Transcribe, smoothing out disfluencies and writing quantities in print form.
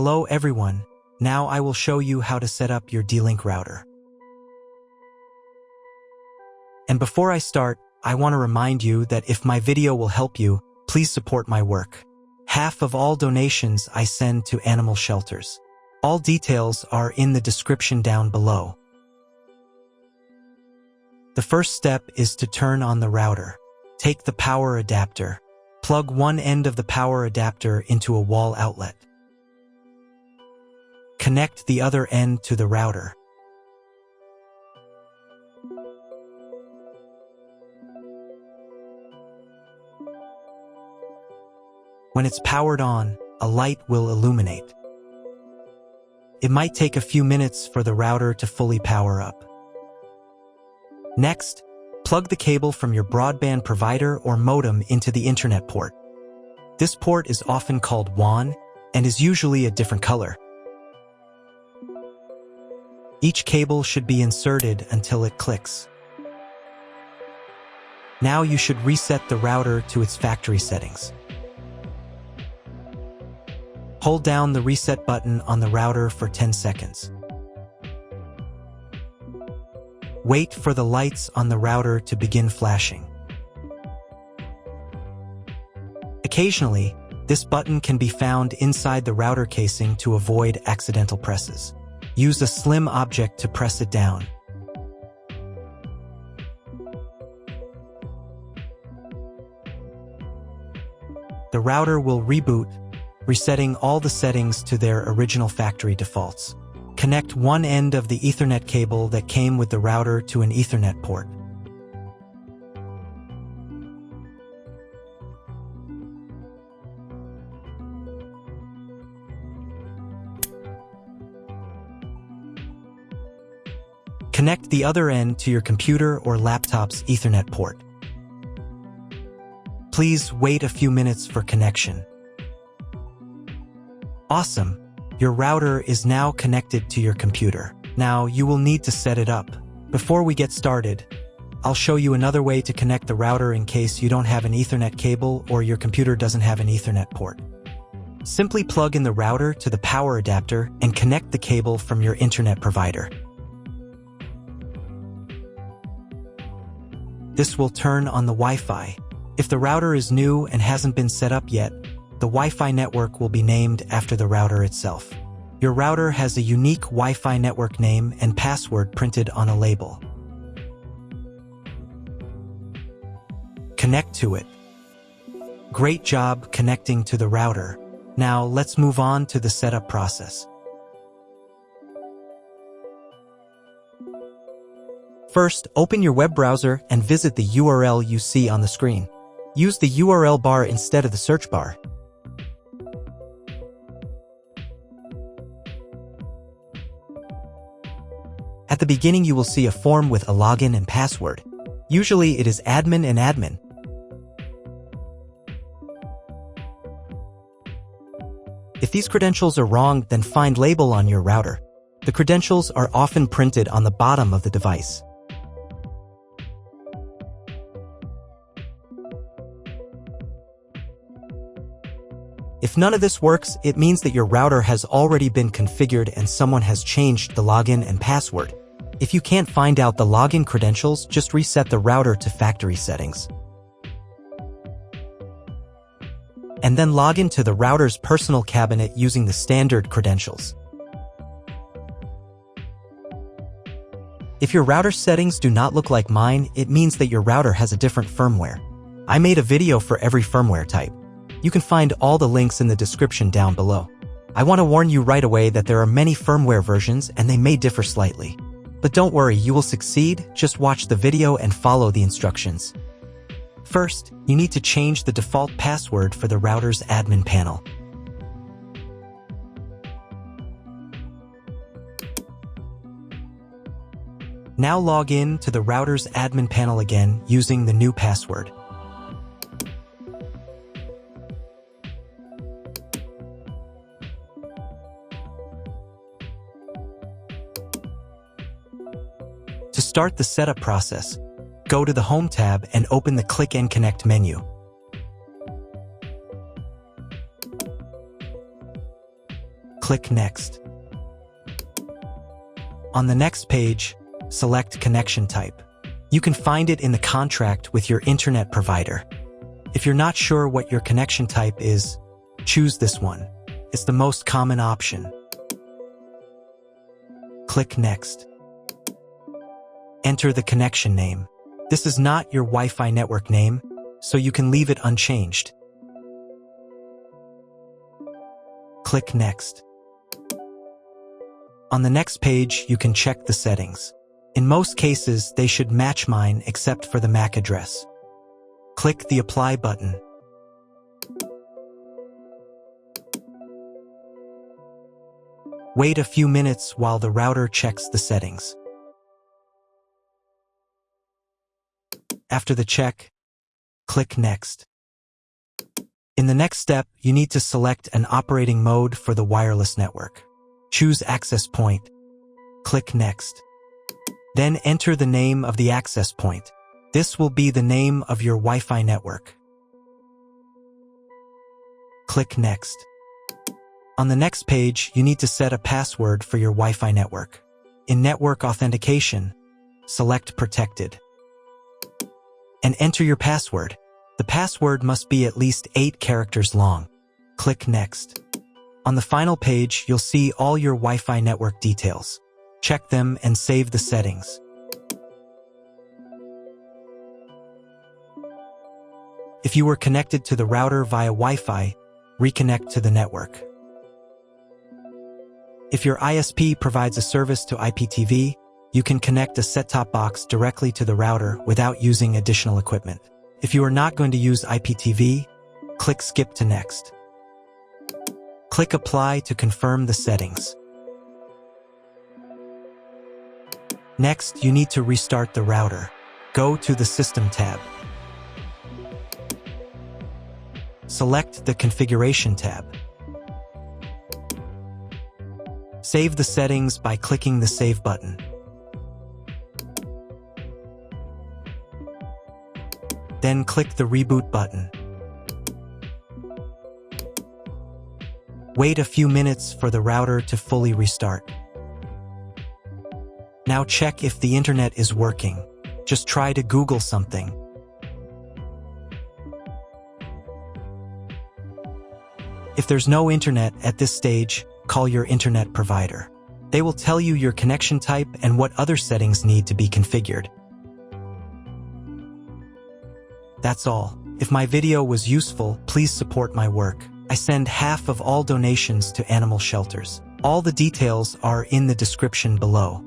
Hello everyone, now I will show you how to set up your D-Link router. And before I start, I want to remind you that if my video will help you, please support my work. Half of all donations I send to animal shelters. All details are in the description down below. The first step is to turn on the router. Take the power adapter. Plug one end of the power adapter into a wall outlet. Connect the other end to the router. When it's powered on, a light will illuminate. It might take a few minutes for the router to fully power up. Next, plug the cable from your broadband provider or modem into the internet port. This port is often called WAN and is usually a different color. Each cable should be inserted until it clicks. Now you should reset the router to its factory settings. Hold down the reset button on the router for 10 seconds. Wait for the lights on the router to begin flashing. Occasionally, this button can be found inside the router casing to avoid accidental presses. Use a slim object to press it down. The router will reboot, resetting all the settings to their original factory defaults. Connect one end of the Ethernet cable that came with the router to an Ethernet port. Connect the other end to your computer or laptop's Ethernet port. Please wait a few minutes for connection. Awesome! Your router is now connected to your computer. Now you will need to set it up. Before we get started, I'll show you another way to connect the router in case you don't have an Ethernet cable or your computer doesn't have an Ethernet port. Simply plug in the router to the power adapter and connect the cable from your internet provider. This will turn on the Wi-Fi. If the router is new and hasn't been set up yet, the Wi-Fi network will be named after the router itself. Your router has a unique Wi-Fi network name and password printed on a label. Connect to it. Great job connecting to the router. Now let's move on to the setup process. First, open your web browser and visit the URL you see on the screen. Use the URL bar instead of the search bar. At the beginning, you will see a form with a login and password. Usually, it is admin and admin. If these credentials are wrong, then find label on your router. The credentials are often printed on the bottom of the device. If none of this works, it means that your router has already been configured and someone has changed the login and password. If you can't find out the login credentials, just reset the router to factory settings. And then log into the router's personal cabinet using the standard credentials. If your router settings do not look like mine, it means that your router has a different firmware. I made a video for every firmware type. You can find all the links in the description down below. I want to warn you right away that there are many firmware versions and they may differ slightly. But don't worry, you will succeed. Just watch the video and follow the instructions. First, you need to change the default password for the router's admin panel. Now log in to the router's admin panel again using the new password. To start the setup process, go to the Home tab and open the Click and Connect menu. Click Next. On the next page, select connection type. You can find it in the contract with your internet provider. If you're not sure what your connection type is, choose this one. It's the most common option. Click Next. Enter the connection name. This is not your Wi-Fi network name, so you can leave it unchanged. Click Next. On the next page, you can check the settings. In most cases, they should match mine except for the MAC address. Click the Apply button. Wait a few minutes while the router checks the settings. After the check, click Next. In the next step, you need to select an operating mode for the wireless network. Choose access point. Click Next. Then enter the name of the access point. This will be the name of your Wi-Fi network. Click Next. On the next page, you need to set a password for your Wi-Fi network. In network authentication, select Protected. And enter your password. The password must be at least 8 characters long. Click Next. On the final page, you'll see all your Wi-Fi network details. Check them and save the settings. If you were connected to the router via Wi-Fi, reconnect to the network. If your ISP provides a service to IPTV, you can connect a set-top box directly to the router without using additional equipment. If you are not going to use IPTV, click Skip to Next. Click Apply to confirm the settings. Next, you need to restart the router. Go to the System tab. Select the Configuration tab. Save the settings by clicking the Save button. Then click the Reboot button. Wait a few minutes for the router to fully restart. Now check if the internet is working. Just try to Google something. If there's no internet at this stage, call your internet provider. They will tell you your connection type and what other settings need to be configured. That's all. If my video was useful, please support my work. I send half of all donations to animal shelters. All the details are in the description below.